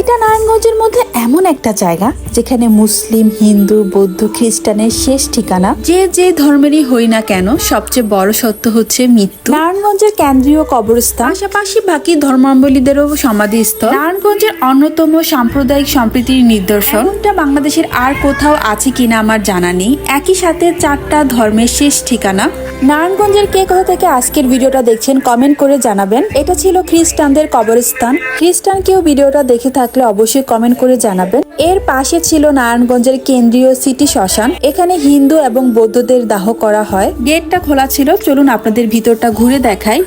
এটা নারায়ণগঞ্জের মধ্যে এমন একটা জায়গা যেখানে মুসলিম, হিন্দু, বৌদ্ধ, খ্রিস্টানের শেষ ঠিকানা। যে ধর্মেরই হই না কেন, সবচেয়ে বড় সত্য হচ্ছে মৃত্যু। নারায়ণগঞ্জের কেন্দ্রীয় কবরস্থান, পাশাপাশি বাকি ধর্মাবলম্বীদেরও সমাধিস্থল, নারায়ণগঞ্জের অন্যতম সাম্প্রদায়িক সম্প্রীতির নিদর্শন। এমনটা বাংলাদেশের আর কোথাও আছে কিনা আমার জানা নেই। একই সাথে 4টা ধর্মের শেষ ঠিকানা। নারায়ণগঞ্জের কে কোথা থেকে আজকের ভিডিওটা দেখছেন কমেন্ট করে জানাবেন। এটা ছিল খ্রিস্টানদের কবরস্থান। খ্রিস্টান কেউ ভিডিওটা দেখে থাকলে অবশ্যই কমেন্ট করে জানাবেন। এর পাশে ছিল নারায়ণগঞ্জের কেন্দ্রীয় সিটি শ্মশান। এখানে হিন্দু এবং বৌদ্ধদের দাহ করা হয়। গেটটা খোলা ছিল, চলুন আপনাদের ভিতরটা ঘুরে দেখাই।